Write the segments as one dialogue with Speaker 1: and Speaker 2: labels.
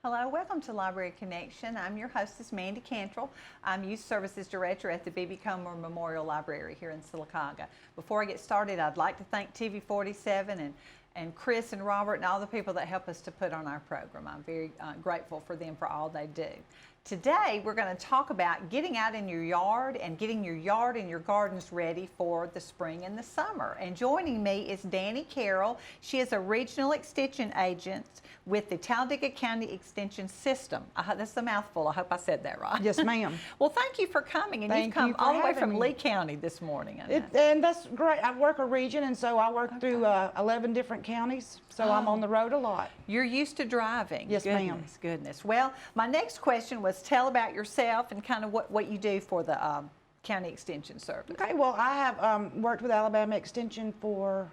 Speaker 1: Hello, welcome to Library Connection. I'm your hostess, Mandy Cantrell. I'm Youth Services Director at the B.B. Comer Memorial Library here in Sylacauga. Before I get started, I'd like to thank TV47 and Chris and Robert and all the people that help us to put on our program. I'm very grateful for them for all they do. Today, we're going to talk about getting out in your yard and getting your yard and your gardens ready for the spring and the summer. And joining me is Dani Carroll. She is a regional extension agent with the Talladega County Extension System. That's a mouthful. I hope I said that right.
Speaker 2: Yes, ma'am.
Speaker 1: Well, thank you for coming. And you've come all the way from Lee County this morning.
Speaker 2: And that's great. I work a region, and so I work through 11 different counties, so I'm on the road a lot.
Speaker 1: You're used to driving.
Speaker 2: Yes, ma'am.
Speaker 1: Goodness. Well, my next question was tell about yourself and kind of what you do for the County Extension Service.
Speaker 2: Okay, well, I have worked with Alabama Extension for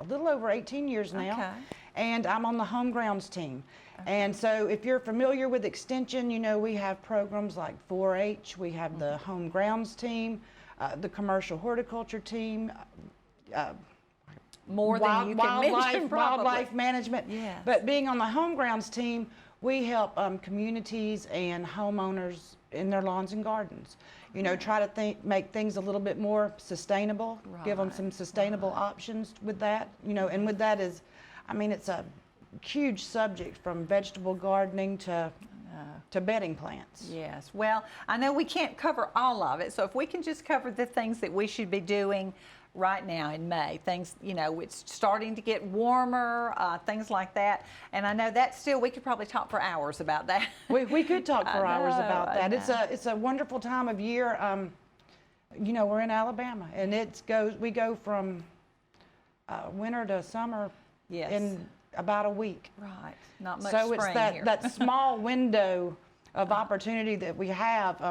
Speaker 2: a little over 18 years now, and I'm on the home grounds team. And so if you're familiar with Extension, you know we have programs like 4-H, we have the home grounds team, the commercial horticulture team,
Speaker 1: more than you can mention, probably.
Speaker 2: Wildlife management.
Speaker 1: Yes.
Speaker 2: But being on the home grounds team, we help communities and homeowners in their lawns and gardens. You know, try to make things a little bit more sustainable, give them some sustainable options with that. You know, and with that is, I mean, it's a huge subject from vegetable gardening to bedding plants.
Speaker 1: Yes. Well, I know we can't cover all of it, so if we can just cover the things that we should be doing right now in May, things, you know, it's starting to get warmer, things like that. And I know that still, we could probably talk for hours about that.
Speaker 2: We could talk for hours about that. It's a wonderful time of year. You know, we're in Alabama, and we go from winter to summer in about a week.
Speaker 1: Right. Not much
Speaker 2: so
Speaker 1: spring
Speaker 2: it's that
Speaker 1: here.
Speaker 2: that small window of opportunity that we have.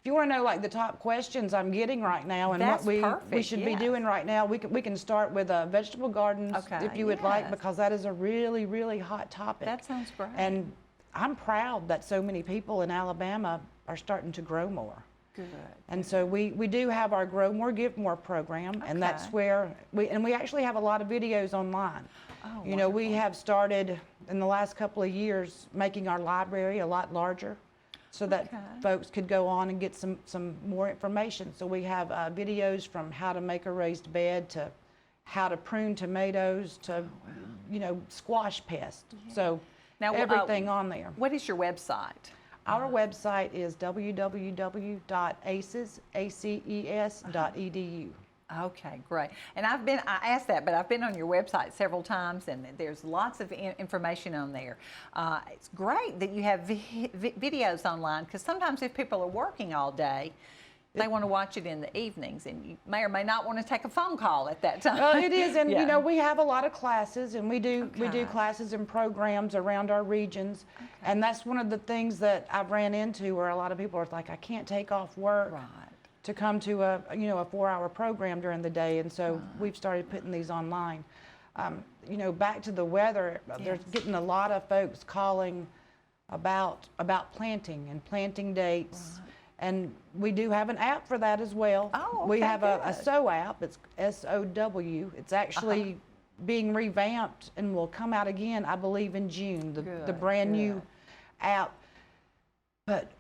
Speaker 2: If you want to know like the top questions I'm getting right now and
Speaker 1: That's
Speaker 2: what we should be doing right now, we can start with vegetable gardens if you would like, because that is a really, really hot topic.
Speaker 1: That sounds great.
Speaker 2: And I'm proud that so many people in Alabama are starting to grow more.
Speaker 1: Good.
Speaker 2: And so we do have our Grow More, Give More program, and that's where we actually have a lot of videos online.
Speaker 1: Oh,
Speaker 2: you know, we have started in the last couple of years making our library a lot larger, so that folks could go on and get some more information. So we have videos from how to make a raised bed to how to prune tomatoes to, you know, squash pests. Yeah. So now, everything on there.
Speaker 1: What is your website?
Speaker 2: Our website is www.aces.edu.
Speaker 1: Okay, great. And I asked that, but I've been on your website several times, and there's lots of information on there. It's great that you have videos online, because sometimes if people are working all day, they want to watch it in the evenings, and you may or may not want to take a phone call at that time.
Speaker 2: It is, and you know, we have a lot of classes, and we do classes and programs around our regions, and that's one of the things that I've ran into where a lot of people are like, I can't take off work to come to a 4-hour program during the day, and so we've started putting these online. You know, back to the weather, there's getting a lot of folks calling about planting and planting dates. And we do have an app for that as well.
Speaker 1: Oh,
Speaker 2: we have a SOW app. It's SOW. It's actually being revamped and will come out again, I believe, in June. The brand new app. But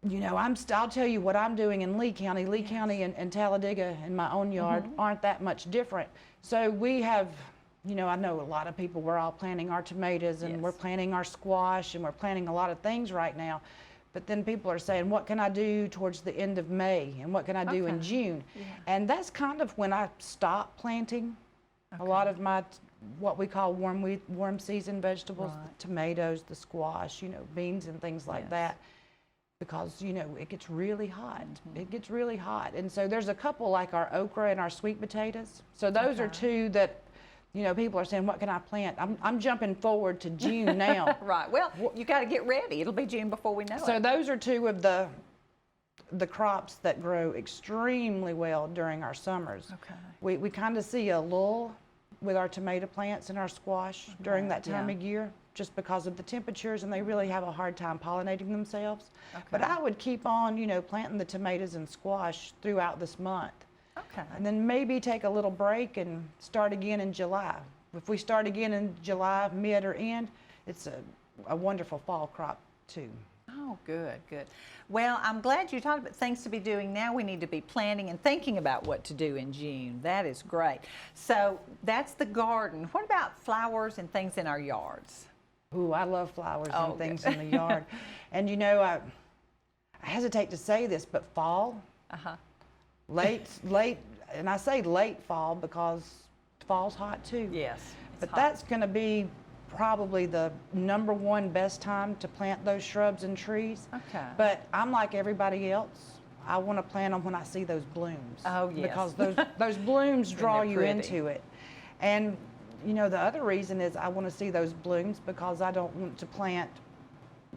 Speaker 2: you know, I'll tell you what I'm doing in Lee County. Lee County and Talladega in my own yard aren't that much different. So we have, you know, I know a lot of people. We're all planting our tomatoes and we're planting our squash and we're planting a lot of things right now. But then people are saying, what can I do towards the end of May? And what can I do in June? Yeah. And that's kind of when I stop planting a lot of my, what we call warm season vegetables, the tomatoes, the squash, you know, beans and things like that. Because, you know, it gets really hot. It gets really hot. And so there's a couple like our okra and our sweet potatoes. So those are two that, you know, people are saying, what can I plant? I'm jumping forward to June now.
Speaker 1: Right. Well, you got to get ready. It'll be June before we know it.
Speaker 2: So those are two of the crops that grow extremely well during our summers. Okay. We kind of see a lull with our tomato plants and our squash during that time of year, just because of the temperatures, and they really have a hard time pollinating themselves. But I would keep on, you know, planting the tomatoes and squash throughout this month. And then maybe take a little break and start again in July. If we start again in July, mid or end, it's a wonderful fall crop too.
Speaker 1: Oh, good, good. Well, I'm glad you talked about things to be doing now. We need to be planning and thinking about what to do in June. That is great. So that's the garden. What about flowers and things in our yards?
Speaker 2: Ooh, I love flowers
Speaker 1: Oh,
Speaker 2: and things
Speaker 1: good.
Speaker 2: in the yard. And you know, I hesitate to say this, but fall, late, and I say late fall because fall's hot too.
Speaker 1: Yes.
Speaker 2: But that's going to be probably the #1 best time to plant those shrubs and trees.
Speaker 1: Okay.
Speaker 2: But I'm like everybody else. I want to plant them when I see those blooms.
Speaker 1: Oh, yes.
Speaker 2: Because those blooms draw
Speaker 1: they're
Speaker 2: you
Speaker 1: pretty.
Speaker 2: into it. And you know, the other reason is I want to see those blooms because I don't want to plant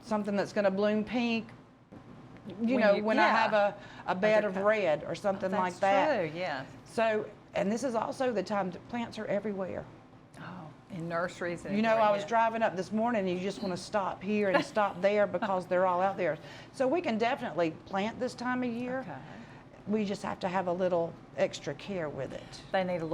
Speaker 2: something that's going to bloom pink. You know, when I have a bed of red or something like that.
Speaker 1: That's true, yes.
Speaker 2: So, and this is also the time that plants are everywhere.
Speaker 1: In nurseries and
Speaker 2: You know, I was
Speaker 1: yeah.
Speaker 2: driving up this morning and you just want to stop here and stop there because they're all out there. So we can definitely plant this time of year.
Speaker 1: Okay.
Speaker 2: We just have to have a little extra care with it.
Speaker 1: They need a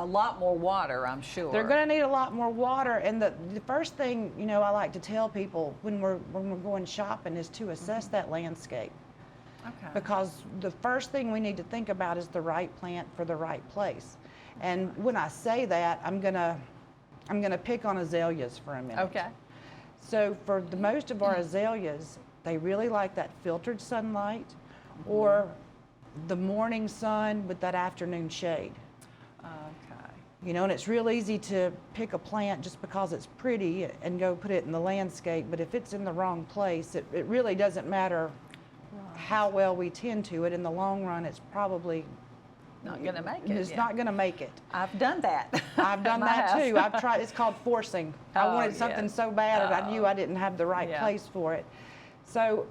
Speaker 1: lot more water, I'm sure.
Speaker 2: They're going to need a lot more water. And the first thing, you know, I like to tell people when we're going shopping is to assess that landscape.
Speaker 1: Okay.
Speaker 2: Because the first thing we need to think about is the right plant for the right place. And when I say that, I'm gonna pick on azaleas for a minute.
Speaker 1: Okay.
Speaker 2: So for the most of our azaleas, they really like that filtered sunlight or the morning sun with that afternoon shade.
Speaker 1: Okay.
Speaker 2: You know, and it's real easy to pick a plant just because it's pretty and go put it in the landscape, but if it's in the wrong place, it really doesn't matter how well we tend to it. In the long run, it's probably
Speaker 1: Not going to make it.
Speaker 2: It's not going to make it.
Speaker 1: I've done that.
Speaker 2: I've done
Speaker 1: My
Speaker 2: that
Speaker 1: house.
Speaker 2: too. I've tried. It's called forcing. I
Speaker 1: Oh,
Speaker 2: wanted something
Speaker 1: yes.
Speaker 2: so bad, and I knew I didn't have the right
Speaker 1: Yeah.
Speaker 2: place for it. So,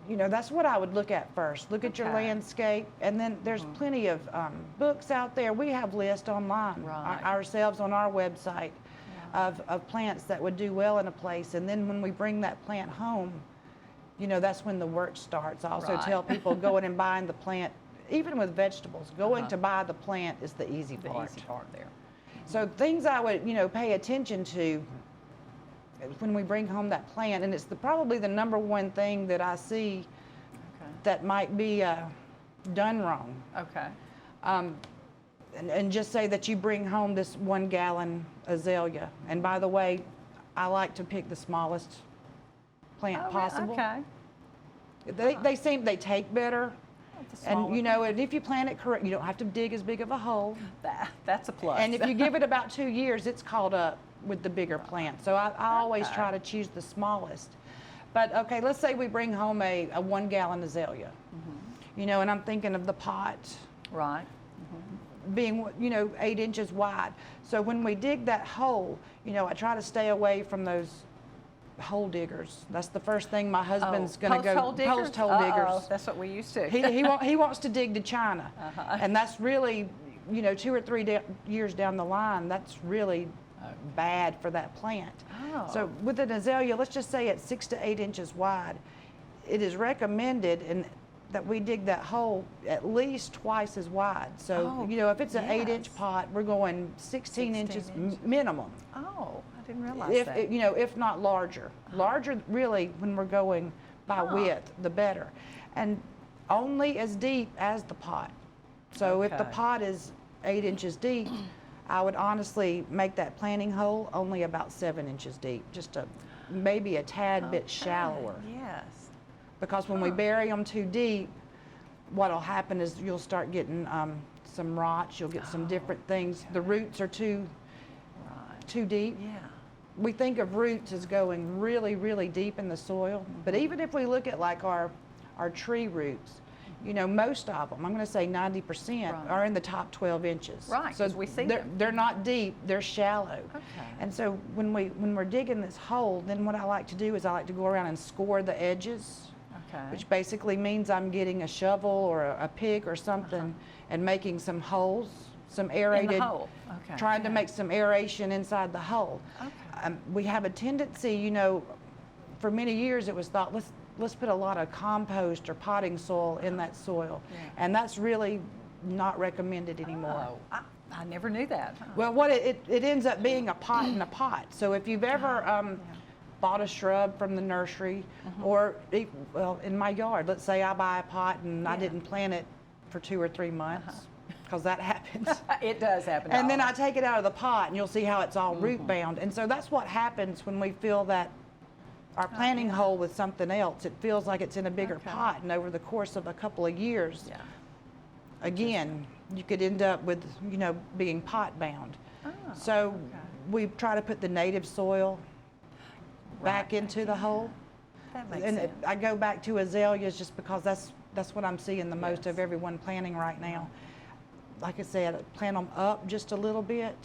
Speaker 2: you know, that's what I would look at first. Look at your
Speaker 1: Okay.
Speaker 2: landscape, and then there's plenty of books out there. We have lists online
Speaker 1: Right.
Speaker 2: ourselves on our website of plants that would do well in a place. And then when we bring that plant home, you know, that's when the work starts. I also
Speaker 1: Right.
Speaker 2: tell people going and buying the plant. Even with vegetables, going to buy the plant is the easy
Speaker 1: The
Speaker 2: part.
Speaker 1: easy part there.
Speaker 2: So things I would, you know, pay attention to when we bring home that plant, and it's probably the #1 thing that I see
Speaker 1: Okay.
Speaker 2: that might be done wrong.
Speaker 1: Okay.
Speaker 2: And just say that you bring home this 1 gallon azalea. And by the way, I like to pick the smallest plant possible.
Speaker 1: Okay.
Speaker 2: They take better.
Speaker 1: The
Speaker 2: And
Speaker 1: smaller
Speaker 2: you know, and if you plant it correct, you don't have to dig as big of a hole.
Speaker 1: That's a plus.
Speaker 2: And if you give it about 2 years, it's caught up with the bigger plant. So I always
Speaker 1: Okay.
Speaker 2: try to choose the smallest. But okay, let's say we bring home a 1 gallon azalea. You know, and I'm thinking of the pot
Speaker 1: Right.
Speaker 2: being, you know, 8 inches wide. So when we dig that hole, you know, I try to stay away from those hole diggers. That's the first thing my husband's going to go.
Speaker 1: Post-hole diggers?
Speaker 2: Post-hole
Speaker 1: Uh-oh,
Speaker 2: diggers.
Speaker 1: that's what we used to.
Speaker 2: He wants to dig to China, and that's really, you know, 2 or 3 years down the line, that's really bad for that plant.
Speaker 1: Oh.
Speaker 2: So with an azalea, let's just say it's 6 to 8 inches wide. It is recommended that we dig that hole at least twice as wide. So
Speaker 1: Oh,
Speaker 2: you know, if it's an
Speaker 1: yes.
Speaker 2: 8-inch pot, we're going 16 inches minimum.
Speaker 1: Oh, I didn't realize that.
Speaker 2: You know, if not larger. Larger, really, when we're going by width, the better. And only as deep as the pot. So if the
Speaker 1: Okay.
Speaker 2: pot is 8 inches deep, I would honestly make that planting hole only about 7 inches deep, just maybe a tad bit shallower.
Speaker 1: Yes.
Speaker 2: Because when we bury them too deep, what'll happen is you'll start getting some rots, you'll get some different things. The roots are too deep.
Speaker 1: Yeah.
Speaker 2: We think of roots as going really, really deep in the soil, but even if we look at like our tree roots, you know, most of them, I'm going to say 90%, are in the top 12 inches.
Speaker 1: Right,
Speaker 2: So
Speaker 1: 'cause we see
Speaker 2: they're,
Speaker 1: them.
Speaker 2: they're not deep, they're shallow.
Speaker 1: Okay.
Speaker 2: And so when we're digging this hole, then what I like to do is I like to go around and score the edges,
Speaker 1: Okay.
Speaker 2: which basically means I'm getting a shovel or a pick or something and making some holes, some aerated,
Speaker 1: In the hole. Okay.
Speaker 2: trying to make some aeration inside the hole.
Speaker 1: Okay.
Speaker 2: We have a tendency, you know, for many years it was thought, let's put a lot of compost or potting soil in that soil.
Speaker 1: Yeah.
Speaker 2: And that's really not recommended anymore.
Speaker 1: Oh, I never knew that.
Speaker 2: Well, what it ends up being a pot in a pot. So if you've ever bought a shrub from the nursery, or, well, in my yard, let's say I buy a pot and I didn't plant it for 2 or 3 months, because that happens.
Speaker 1: It does happen.
Speaker 2: And then I take it out of the pot, and you'll see how it's all root bound. And so that's what happens when we fill that our planting hole with something else. It feels like it's in a bigger pot, and over the course of a couple of years, again, you could end up with, you know, being pot bound. So we try to put the native soil back into the hole.
Speaker 1: That makes
Speaker 2: And
Speaker 1: sense.
Speaker 2: I go back to azaleas just because that's what I'm seeing the most of everyone planting right now. Like I said, plant them up just a little bit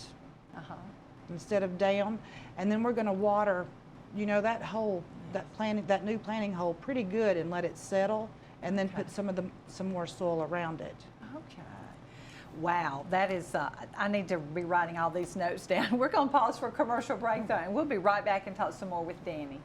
Speaker 2: instead of down, and then we're going to water, you know, that hole, that new planting hole, pretty good, and let it settle, and then put some more soil around it.
Speaker 1: Okay. Wow, that is, I need to be writing all these notes down. We're going to pause for a commercial break, though, and we'll be right back and talk some more with Dani.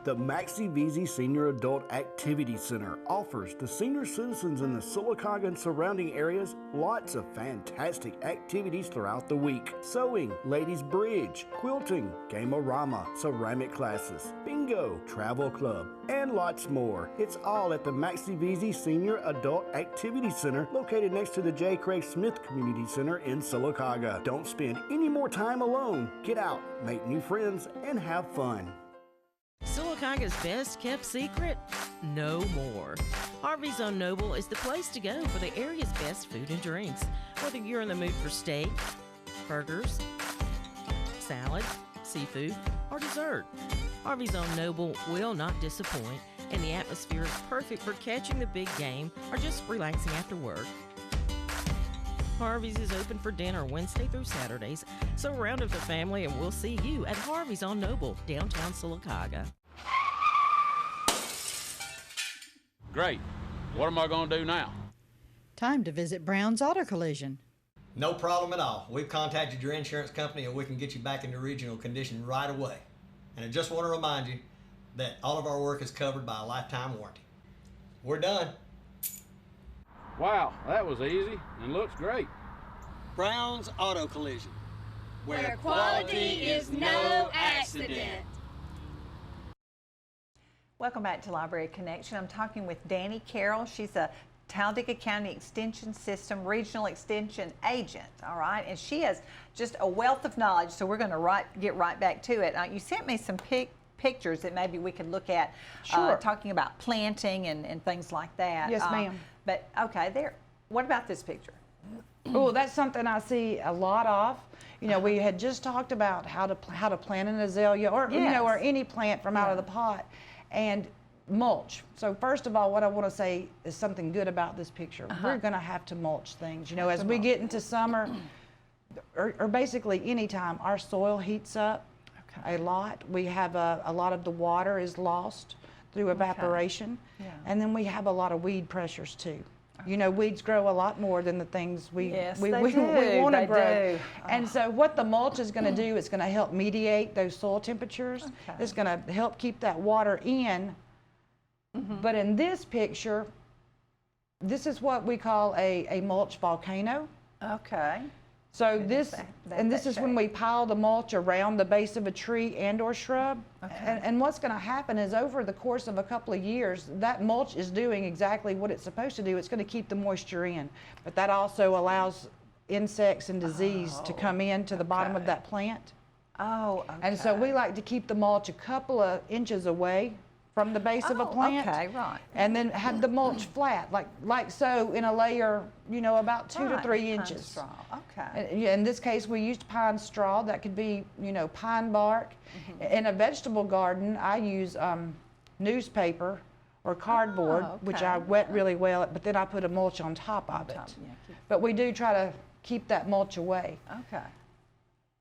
Speaker 3: The Maxie Veazey Senior Adult Activity Center offers the senior citizens in the Sylacauga and surrounding areas lots of fantastic activities throughout the week. Sewing, ladies bridge, quilting, game-o-rama, ceramic classes, bingo, travel club, and lots more. It's all at the Maxie Veazey Senior Adult Activity Center located next to the J. Craig Smith Community Center in Sylacauga. Don't spend any more time alone. Get out, make new friends, and have fun.
Speaker 4: Sylacauga's best kept secret? No more. Harvey's on Noble is the place to go for the area's best food and drinks. Whether you're in the mood for steak, burgers, salad, seafood, or dessert, Harvey's on Noble will not disappoint, and the atmosphere is perfect for catching the big game or just relaxing after work. Harvey's is open for dinner Wednesday through Saturdays, so round up the family and we'll see you at Harvey's on Noble, downtown Sylacauga.
Speaker 5: Great. What am I going to do now?
Speaker 6: Time to visit Brown's Auto Collision.
Speaker 7: No problem at all. We've contacted your insurance company and we can get you back in the original condition right away. And I just want to remind you that all of our work is covered by a lifetime warranty. We're done.
Speaker 5: Wow, that was easy and looks great.
Speaker 7: Brown's Auto Collision.
Speaker 8: Where quality is no accident.
Speaker 1: Welcome back to Library Connection. I'm talking with Dani Carroll. She's a Talladega County Extension System Regional Extension Agent, all right? And she has just a wealth of knowledge, so we're going to get right back to it. You sent me some pictures that maybe we could look at, talking about planting and things like that.
Speaker 2: Yes, ma'am.
Speaker 1: But, okay, what about this picture?
Speaker 2: Oh, that's something I see a lot of. You know, we had just talked about how to plant an azalea, or you know, or any plant from out of the pot, and mulch. So first of all, what I want to say is something good about this picture. We're going to have to mulch things. You know, as we get into summer, or basically any time, our soil heats up a lot. We have a lot of the water is lost through evaporation, and then we have a lot of weed pressures too. You know, weeds grow a lot more than the things we want to grow. And so what the mulch is going to do, it's going to help mediate those soil temperatures. It's going to help keep that water in. But in this picture, this is what we call a mulch volcano.
Speaker 1: Okay.
Speaker 2: So this is when we pile the mulch around the base of a tree and or shrub. And what's going to happen is over the course of a couple of years, that mulch is doing exactly what it's supposed to do. It's going to keep the moisture in. But that also allows insects and disease to come into the bottom of that plant.
Speaker 1: Oh, okay.
Speaker 2: And so we like to keep the mulch a couple of inches away from the base of a plant.
Speaker 1: Okay, right.
Speaker 2: And then have the mulch flat, like so, in a layer, you know, about 2 to 3 inches.
Speaker 1: Straw. Okay.
Speaker 2: And in this case, we used pine straw. That could be, you know, pine bark. In a vegetable garden, I use newspaper or cardboard, which I wet really well, but then I put a mulch on top of it. But we do try to keep that mulch away.
Speaker 1: Okay.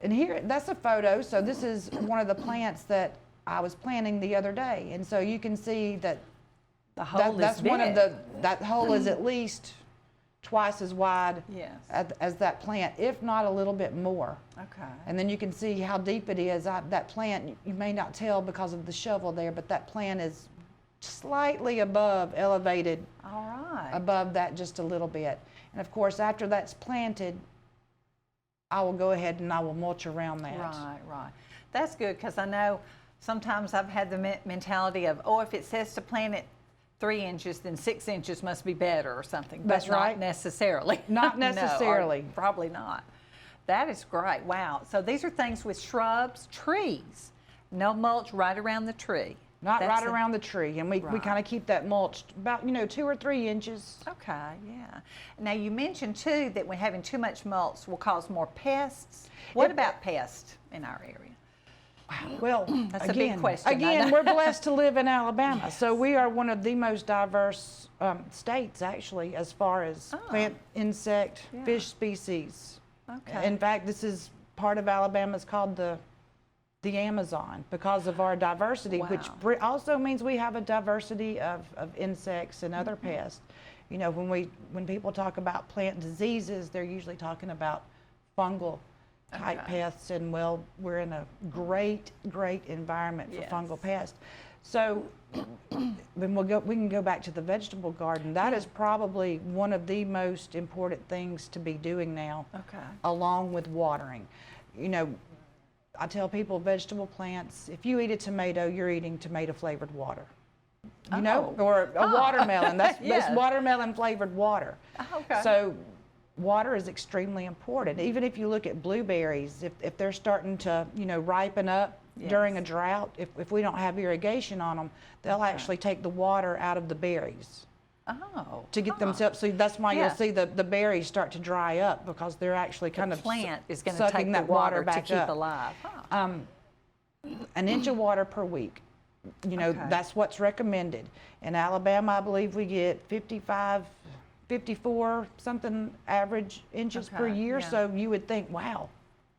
Speaker 2: And here, that's a photo. So this is one of the plants that I was planting the other day, and so you can see that
Speaker 1: the hole
Speaker 2: that's
Speaker 1: is big.
Speaker 2: one of that hole is at least twice as wide as that plant, if not a little bit more.
Speaker 1: Okay.
Speaker 2: And then you can see how deep it is. That plant, you may not tell because of the shovel there, but that plant is slightly elevated above that just a little bit. And of course, after that's planted, I will go ahead and I will mulch around that.
Speaker 1: Right. That's good, because I know Sometimes I've had the mentality of, oh, if it says to plant it 3 inches, then 6 inches must be better or something.
Speaker 2: That's
Speaker 1: but
Speaker 2: right.
Speaker 1: Not necessarily.
Speaker 2: Not
Speaker 1: No, or
Speaker 2: necessarily.
Speaker 1: probably not. That is great. Wow. So these are things with shrubs, trees. No mulch right around the tree.
Speaker 2: Not
Speaker 1: That's
Speaker 2: right around the tree, and we kind of keep that mulched about 2 or 3 inches.
Speaker 1: Okay, yeah. Now you mentioned too that when having too much mulch will cause more pests. What about pests in our area?
Speaker 2: Well,
Speaker 1: That's a big question, I
Speaker 2: Again,
Speaker 1: know.
Speaker 2: we're blessed to live in Alabama, so we are one of the most diverse states, actually, as far as plant, insect, fish species.
Speaker 1: Okay.
Speaker 2: In fact, this is part of Alabama is called the Amazon because of our diversity, which also means we have a diversity of insects and other pests. You know, when people talk about plant diseases, they're usually talking about fungal type pests, and well, we're in a great environment for fungal pests. So when we can go back to the vegetable garden. That is probably one of the most important things to be doing now, along with watering. You know, I tell people watermelon plants, if you eat a tomato, you're eating tomato flavored water. You know, or a watermelon, that's watermelon flavored water. So water is extremely important. Even if you look at blueberries, if they're starting to, ripen up during a drought, if we don't have irrigation on them, they'll actually take the water out of the berries. To get themselves, so that's why you'll see the berries start to dry up, because they're actually kind of
Speaker 1: plant is going to
Speaker 2: sucking
Speaker 1: take
Speaker 2: that
Speaker 1: the water
Speaker 2: back
Speaker 1: to keep
Speaker 2: up.
Speaker 1: alive.
Speaker 2: An inch of water per week. That's what's recommended. In Alabama, I believe we get 55, 54 something average inches per year. So you would think, wow,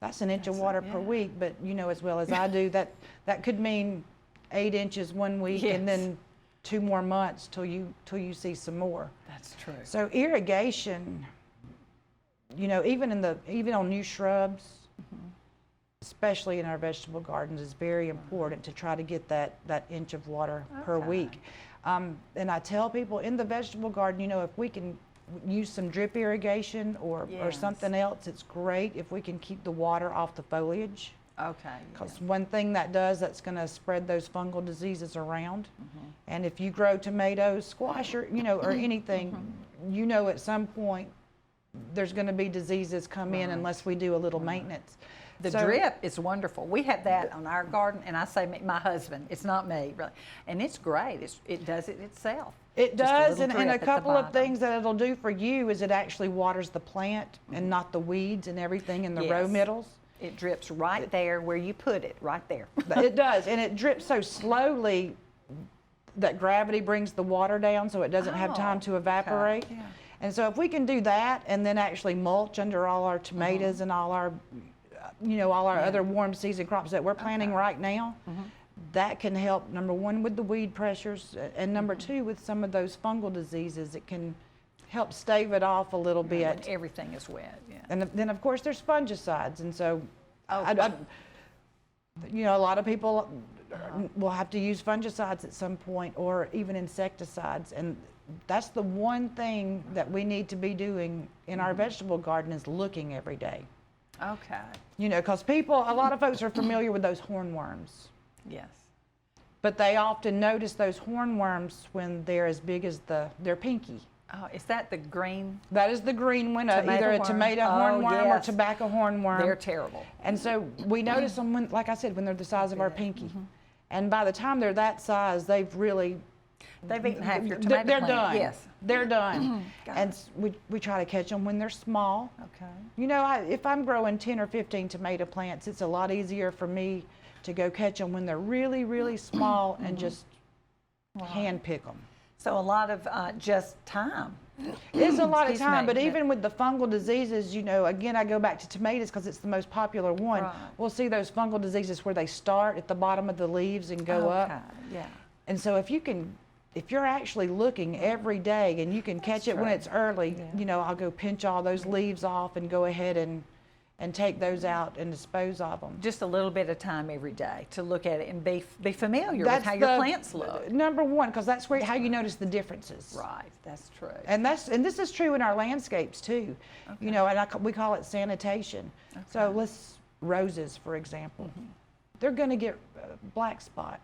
Speaker 2: that's an inch of water per week. But as well as I do, that could mean 8 inches one week and then 2 more months till you see some more.
Speaker 1: That's true.
Speaker 2: So irrigation, even on new shrubs, especially in our vegetable gardens, is very important to try to get that inch of water per week. And I tell people in the vegetable garden, if we can use some drip irrigation or something else, it's great if we can keep the water off the foliage. Because one thing that's going to spread those fungal diseases around. And if you grow tomatoes, squash, or or anything, at some point there's going to be diseases come in unless we do a little maintenance.
Speaker 1: The drip is wonderful. We have that on our garden, and I say my husband. It's not me, really. And it's great. It does it itself.
Speaker 2: It does, and a couple of things that it'll do for you is it actually waters the plant and not the weeds and everything in the row middles.
Speaker 1: It drips right there where you put it, right there.
Speaker 2: It does, and it drips so slowly that gravity brings the water down, so it doesn't have time to evaporate. And so if we can do that and then actually mulch under all our tomatoes and all our all our other warm season crops that we're planting right now, that can help, number one, with the weed pressures, and number two, with some of those fungal diseases. It can help stave it off a little bit.
Speaker 1: When everything is wet,
Speaker 2: And then, of course, there's fungicides. And so, a lot of people will have to use fungicides at some point, or even insecticides. And that's the one thing that we need to be doing in our vegetable garden, is looking every day. Because a lot of folks are familiar with those hornworms.
Speaker 1: Yes.
Speaker 2: But they often notice those hornworms when they're as big as their pinky.
Speaker 1: Oh, is that the green?
Speaker 2: That is the green one, either a tomato hornworm or tobacco hornworm.
Speaker 1: They're terrible.
Speaker 2: And so we notice them when, like I said, when they're the size of our pinky. And by the time they're that size, they've eaten half your tomato
Speaker 1: They're
Speaker 2: plant.
Speaker 1: done. Yes.
Speaker 2: They're done. And we try to catch them when they're small. If I'm growing 10 or 15 tomato plants, it's a lot easier for me to go catch them when they're really, really small and just hand pick them.
Speaker 1: So a lot of just time.
Speaker 2: It's a lot of time, but even with the fungal diseases, again, I go back to tomatoes because it's the most popular one. We'll see those fungal diseases where they start at the bottom of the leaves and go up. And so if you're actually looking every day and you can catch it when it's early, I'll go pinch all those leaves off and go ahead and take those out and dispose of them.
Speaker 1: Just a little bit of time every day to look at it and be familiar with how your plants look.
Speaker 2: Number one, because that's how you notice the differences.
Speaker 1: Right, that's true.
Speaker 2: And this is true in our landscapes too. And we call it sanitation. So roses, for example. they're going to get black spot.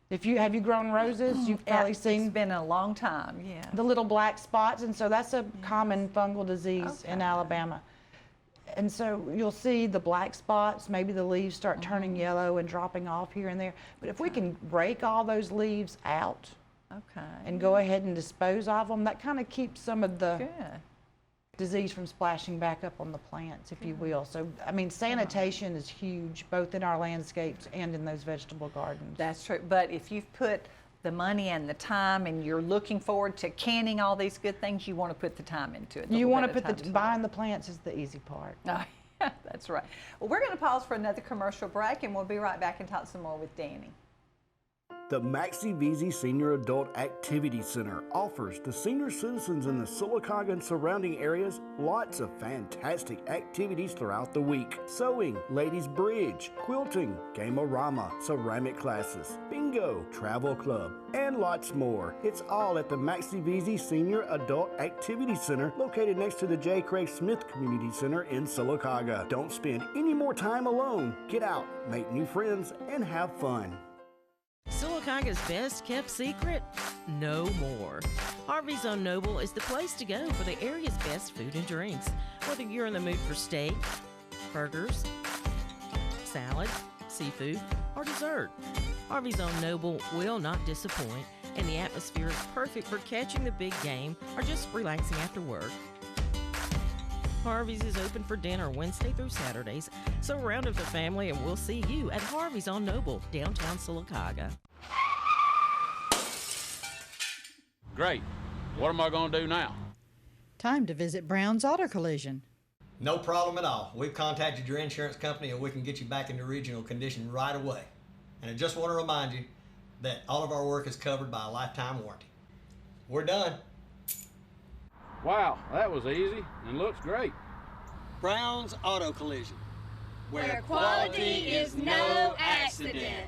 Speaker 2: If you have you grown roses, you've probably seen
Speaker 1: It's been a long time, yeah.
Speaker 2: the little black spots, and so that's a common fungal disease in Alabama. And so you'll see the black spots, maybe the leaves start turning yellow and dropping off here and there. But if we can rake all those leaves out and go ahead and dispose of them, that kind of keeps some of the disease from splashing back up on the plants, if you will. So, I mean, sanitation is huge, both in our landscapes and in those vegetable gardens.
Speaker 1: That's true. But if you've put the money and the time and you're looking forward to canning all these good things, you want to put the time into it.
Speaker 2: You want to put buying the plants is the easy part.
Speaker 1: Oh, yeah, that's right. Well, we're going to pause for another commercial break, and we'll be right back and talk some more with Dani.
Speaker 3: The Maxie Veazey Senior Adult Activity Center offers the senior citizens in the Sylacauga and surrounding areas lots of fantastic activities throughout the week. Sewing, ladies bridge, quilting, game-o-rama, ceramic classes, bingo, travel club, and lots more. It's all at the Maxie Veazey Senior Adult Activity Center located next to the J. Craig Smith Community Center in Sylacauga. Don't spend any more time alone. Get out, make new friends, and have fun.
Speaker 4: Sylacauga's best kept secret? No more. Harvey's on Noble is the place to go for the area's best food and drinks. Whether you're in the mood for steak, burgers, salad, seafood, or dessert, Harvey's on Noble will not disappoint, and the atmosphere is perfect for catching the big game or just relaxing after work. Harvey's is open for dinner Wednesday through Saturdays, so round up the family and we'll see you at Harvey's on Noble, downtown Sylacauga.
Speaker 5: Great. What am I going to do now?
Speaker 6: Time to visit Brown's Auto Collision.
Speaker 7: No problem at all. We've contacted your insurance company and we can get you back into original condition right away. And I just want to remind you that all of our work is covered by a lifetime warranty. We're done.
Speaker 5: Wow, that was easy and looks great.
Speaker 7: Brown's Auto Collision,
Speaker 8: where quality is no accident.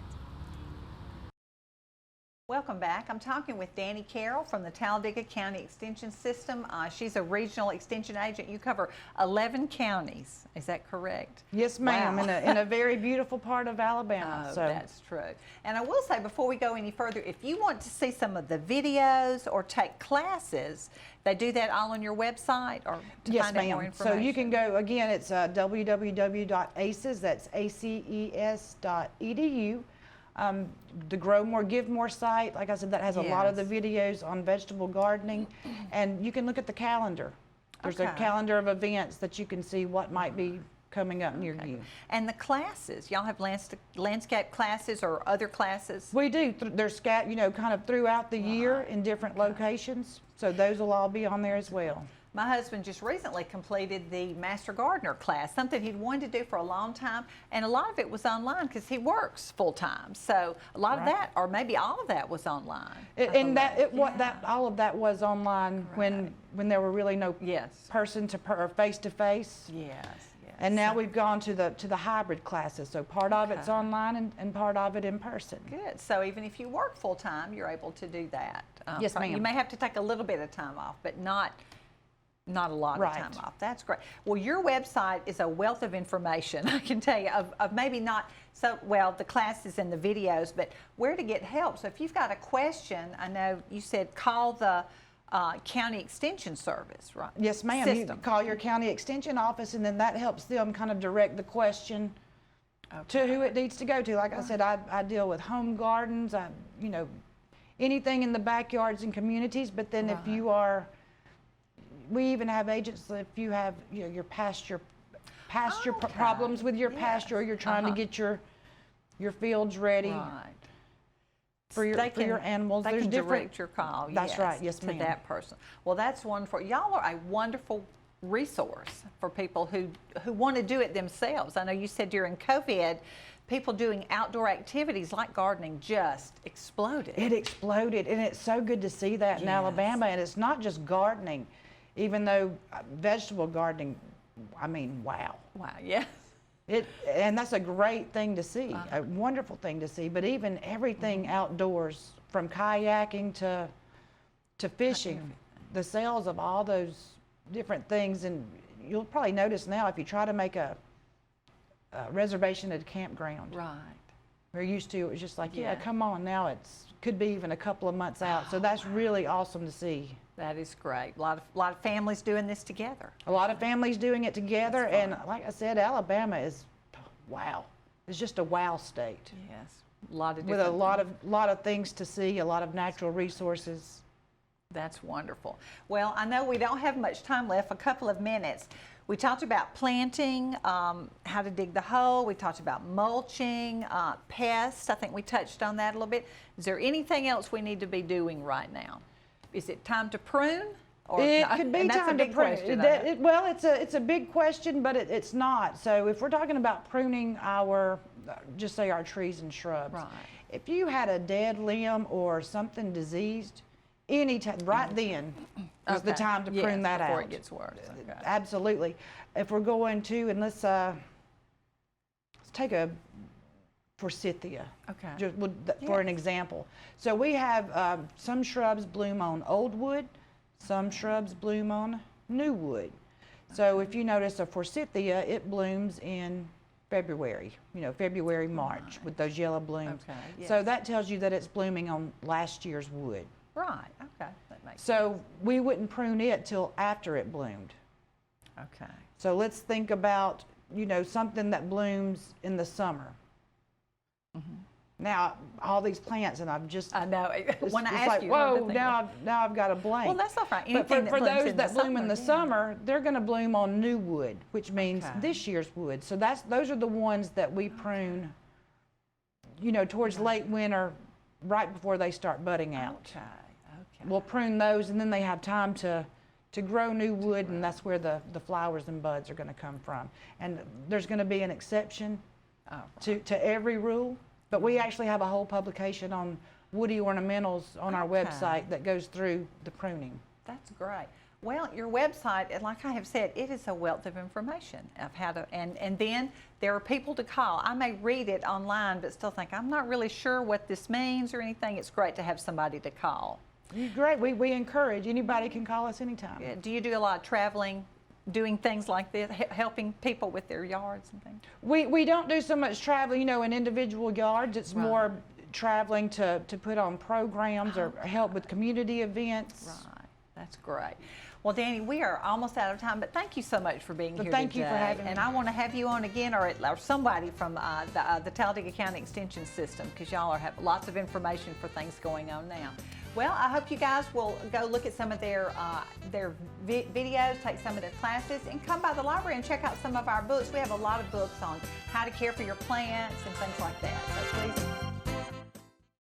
Speaker 1: Welcome back. I'm talking with Dani Carroll from the Talladega County Extension System. She's a regional extension agent. You cover 11 counties. Is that correct?
Speaker 2: Yes, ma'am.
Speaker 1: Wow.
Speaker 2: In a very beautiful part of Alabama.
Speaker 1: Oh, that's true. And I will say, before we go any further, if you want to see some of the videos or take classes, they do that all on your website, or to
Speaker 2: yes,
Speaker 1: find out more
Speaker 2: ma'am.
Speaker 1: information?
Speaker 2: So you can go, again, it's www.aces, that's ACES.edu. The Grow More, Give More site, like I said, that has a lot of the videos on vegetable gardening. And you can look at the calendar. There's a calendar of events that you can see what might be coming up near you.
Speaker 1: And the classes, y'all have landscape classes or other classes?
Speaker 2: We do. They're scattered, kind of throughout the year in different locations. So those will all be on there as well.
Speaker 1: My husband just recently completed the Master Gardener class, something he'd wanted to do for a long time, and a lot of it was online because he works full time. So a lot of that, or maybe all of that, was online.
Speaker 2: All of that was online when there were really no person to or face to face.
Speaker 1: Yes.
Speaker 2: And now we've gone to the hybrid classes. So part of it's online and part of it in person.
Speaker 1: Good. So even if you work full time, you're able to do that.
Speaker 2: Yes, ma'am.
Speaker 1: You may have to take a little bit of time off, but not a lot of time off. That's great. Well, your website is a wealth of information, I can tell you, of maybe not the classes and the videos, but where to get help. So if you've got a question, I know you said call the County Extension Service, right?
Speaker 2: Yes, ma'am. You call your county extension office, and then that helps them kind of direct the question to who it needs to go to. Like I said, I deal with home gardens, anything in the backyards and communities, but then if you are, we even have agents if you have your pasture problems with your pasture, or you're trying to get your fields ready for your animals.
Speaker 1: They can direct your call.
Speaker 2: That's right. Yes, ma'am.
Speaker 1: To that person. Well, that's wonderful. Y'all are a wonderful resource for people who want to do it themselves. I know you said during COVID, people doing outdoor activities like gardening just exploded.
Speaker 2: It exploded, and it's so good to see that in Alabama. And it's not just gardening, even though vegetable gardening, I mean, wow.
Speaker 1: Wow, yeah.
Speaker 2: And that's a great thing to see, a wonderful thing to see. But even everything outdoors, from kayaking to fishing, the sales of all those different things. And you'll probably notice now, if you try to make a reservation at a campground.
Speaker 1: Right.
Speaker 2: We're used to, it was just like, yeah,
Speaker 1: Yeah.
Speaker 2: come on, now it's, could be even a couple of months out. So that's really awesome to see.
Speaker 1: That is great. A lot of families doing this together.
Speaker 2: A lot of families doing it together,
Speaker 1: That's
Speaker 2: and
Speaker 1: fun.
Speaker 2: like I said, Alabama is, wow, it's just a wow state.
Speaker 1: Yes. A lot of
Speaker 2: With a
Speaker 1: different
Speaker 2: lot of things to see, a lot of natural resources.
Speaker 1: That's wonderful. Well, I know we don't have much time left, a couple of minutes. We talked about planting, how to dig the hole. We talked about mulching, pests. I think we touched on that a little bit. Is there anything else we need to be doing right now? Is it time to prune? Or
Speaker 2: It
Speaker 1: not?
Speaker 2: could be
Speaker 1: And that's a
Speaker 2: time to
Speaker 1: big
Speaker 2: prune.
Speaker 1: question, I know.
Speaker 2: Well, it's a big question, but it's not. So if we're talking about pruning our, just say our trees and shrubs,
Speaker 1: Right.
Speaker 2: if you had a dead limb or something diseased, anytime, right then is the
Speaker 1: Okay.
Speaker 2: time to
Speaker 1: Yes,
Speaker 2: prune that
Speaker 1: before
Speaker 2: out.
Speaker 1: it gets worse. Okay.
Speaker 2: Absolutely. If we're going to, and let's take a forsythia.
Speaker 1: Okay.
Speaker 2: Just for an example. So we have some shrubs bloom on old wood, some shrubs bloom on new wood. So if you notice a forsythia, it blooms in February, February, March with those yellow blooms.
Speaker 1: Okay,
Speaker 2: So
Speaker 1: yes.
Speaker 2: that tells you that it's blooming on last year's wood.
Speaker 1: Right. Okay. That makes
Speaker 2: So we wouldn't prune it till after it bloomed.
Speaker 1: sense. Okay.
Speaker 2: So let's think about, something that blooms in the summer. Now, all these plants, and I've just,
Speaker 1: I know. When I
Speaker 2: it's
Speaker 1: ask
Speaker 2: like,
Speaker 1: you, I
Speaker 2: whoa,
Speaker 1: think
Speaker 2: now I've got a blank.
Speaker 1: well, that's all right.
Speaker 2: But
Speaker 1: Anything
Speaker 2: for
Speaker 1: blooms
Speaker 2: those
Speaker 1: in
Speaker 2: that bloom in the
Speaker 1: yeah.
Speaker 2: summer, they're going to bloom on new wood, which means
Speaker 1: Okay.
Speaker 2: this year's wood. So those are the ones that we prune, towards late winter, right before they start budding out.
Speaker 1: Okay. Okay.
Speaker 2: We'll prune those, and then they have time to grow new wood, and that's where the flowers and buds are going to come from. And there's going to be an exception
Speaker 1: Oh,
Speaker 2: to every rule, but we actually have a whole publication on woody ornamentals on our
Speaker 1: Okay.
Speaker 2: website that goes through the pruning.
Speaker 1: that's great. Well, your website, and like I have said, it is a wealth of information of how to, and then there are people to call. I may read it online, but still think, I'm not really sure what this means or anything. It's great to have somebody to call.
Speaker 2: Great. We encourage. Anybody can call us anytime.
Speaker 1: Do you do a lot of traveling, doing things like this, helping people with their yards and things?
Speaker 2: We don't do so much traveling, in individual yards. It's
Speaker 1: Right.
Speaker 2: more traveling to put on programs or help with community events.
Speaker 1: Right. That's great. Well, Dani, we are almost out of time, but thank you so much for being
Speaker 2: But
Speaker 1: here
Speaker 2: thank
Speaker 1: today.
Speaker 2: you for having me.
Speaker 1: And I want to have you on again, or somebody from the Talladega County Extension System, because y'all have lots of information for things going on now. Well, I hope you guys will go look at some of their videos, take some of their classes, and come by the library and check out some of our books. We have a lot of books on how to care for your plants and things like that. So please